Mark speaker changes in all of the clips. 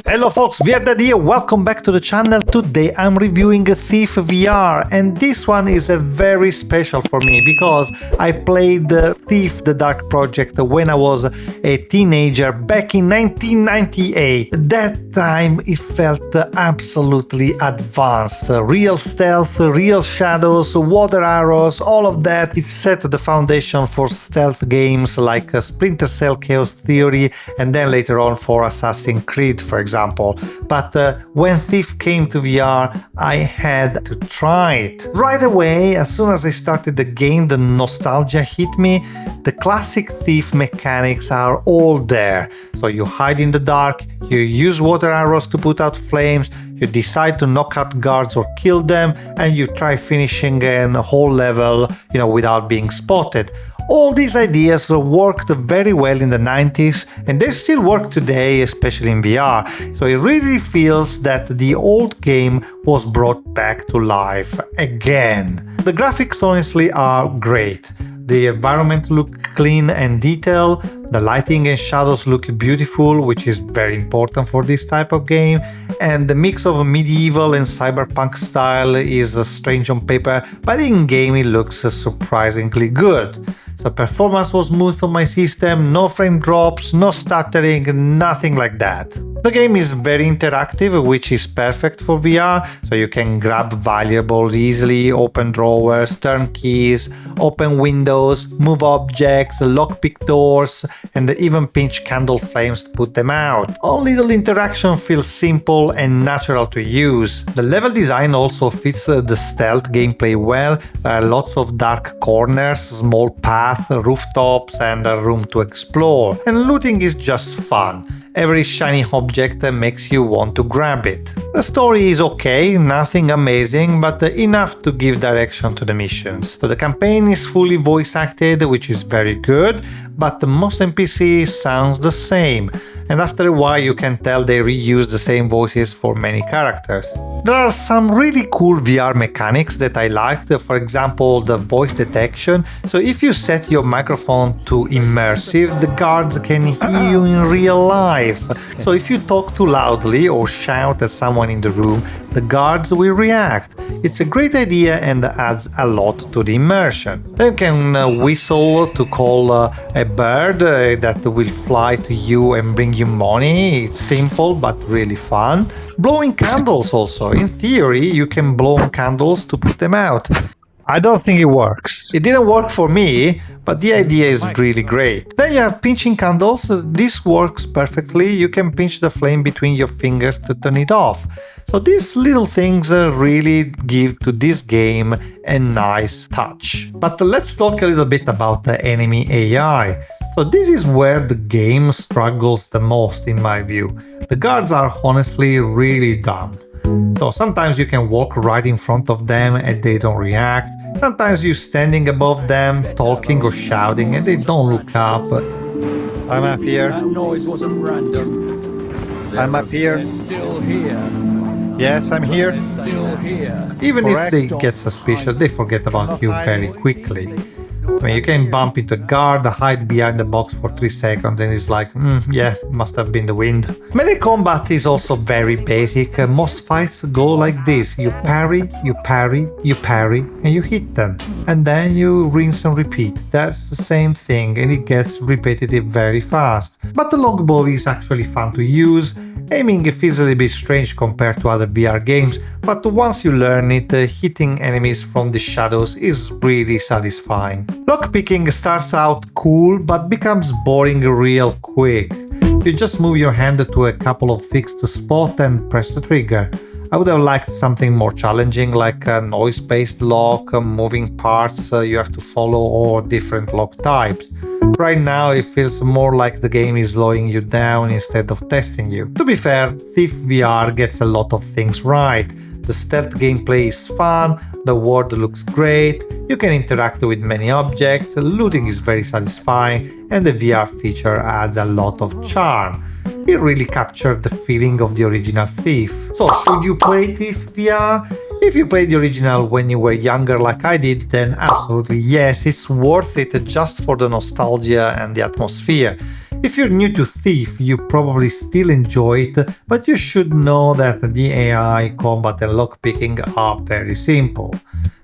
Speaker 1: Hello folks, VR here, welcome back to the channel. Today I'm reviewing Thief VR, and this one is a very special for me because I played Thief the Dark Project when I was a teenager back in 1998. That time it felt absolutely advanced. Real stealth, real shadows, water arrows, all of that. It set the foundation for stealth games like Splinter Cell Chaos Theory and then later on for Assassin's Creed, for example. But when Thief came to VR, I had to try it. Right away, as soon as I started the game, the nostalgia hit me. The classic Thief mechanics are all there. So you hide in the dark, you use water arrows to put out flames, you decide to knock out guards or kill them, and you try finishing a whole level, without being spotted. All these ideas worked very well in the 90s and they still work today, especially in VR. So it really feels that the old game was brought back to life again. The graphics honestly are great. The environment look clean and detailed, the lighting and shadows look beautiful, which is very important for this type of game, and the mix of medieval and cyberpunk style is strange on paper, but in game it looks surprisingly good. So performance was smooth on my system, no frame drops, no stuttering, nothing like that. The game is very interactive, which is perfect for VR, so you can grab valuables easily, open drawers, turn keys, open windows, move objects, lockpick doors, and even pinch candle flames to put them out. All little interaction feels simple and natural to use. The level design also fits the stealth gameplay well. There are lots of dark corners, small paths, rooftops, and a room to explore. And looting is just fun. Every shiny object makes you want to grab it. The story is okay, nothing amazing, but enough to give direction to the missions. So the campaign is fully voice acted, which is very good, but most NPCs sounds the same, and after a while you can tell they reuse the same voices for many characters. There are some really cool VR mechanics that I liked, for example the voice detection. So if you set your microphone to immersive, the guards can hear you in real life. So if you talk too loudly or shout at someone in the room, the guards will react. It's a great idea and adds a lot to the immersion. Then you can whistle to call a bird that will fly to you and bring you money. It's simple but really fun. Blowing candles also. In theory, you can blow on candles to put them out. I don't think it works. It didn't work for me, but the idea is really great. Then you have pinching candles. This works perfectly. You can pinch the flame between your fingers to turn it off. So these little things really give to this game a nice touch. But let's talk a little bit about the enemy AI. So this is where the game struggles the most in my view. The guards are honestly really dumb. So sometimes you can walk right in front of them and they don't react. Sometimes you're standing above them, talking or shouting, and they don't look up. I'm up here.
Speaker 2: That noise wasn't random.
Speaker 1: I'm up here.
Speaker 2: They're still here.
Speaker 1: Yes, I'm here.
Speaker 2: They're still here.
Speaker 1: Even if they get suspicious, they forget about you very quickly. I mean, you can bump into a guard, hide behind the box for 3 seconds and it's like, yeah, must have been the wind. Melee combat is also very basic. Most fights go like this. You parry, you parry, you parry, and you hit them. And then you rinse and repeat. That's the same thing and it gets repetitive very fast. But the longbow is actually fun to use. Aiming feels a little bit strange compared to other VR games, but once you learn it, hitting enemies from the shadows is really satisfying. Lockpicking starts out cool, but becomes boring real quick. You just move your hand to a couple of fixed spots and press the trigger. I would have liked something more challenging, like a noise-based lock, moving parts you have to follow, or different lock types. Right now it feels more like the game is slowing you down instead of testing you. To be fair, Thief VR gets a lot of things right. The stealth gameplay is fun, the world looks great, you can interact with many objects, looting is very satisfying, and the VR feature adds a lot of charm. It really captured the feeling of the original Thief. So, should you play Thief VR? If you played the original when you were younger like I did, then absolutely yes, it's worth it just for the nostalgia and the atmosphere. If you're new to Thief, you probably still enjoy it, but you should know that the AI, combat and lockpicking are very simple.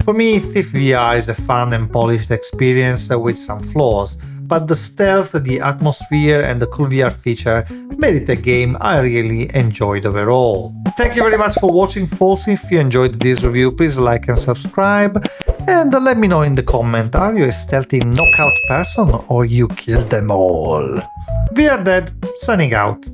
Speaker 1: For me, Thief VR is a fun and polished experience with some flaws, but the stealth, the atmosphere and the cool VR feature made it a game I really enjoyed overall. Thank you very much for watching, folks. If you enjoyed this review, please like and subscribe, and let me know in the comment, are you a stealthy knockout person or you killed them all? VR Dead, signing out.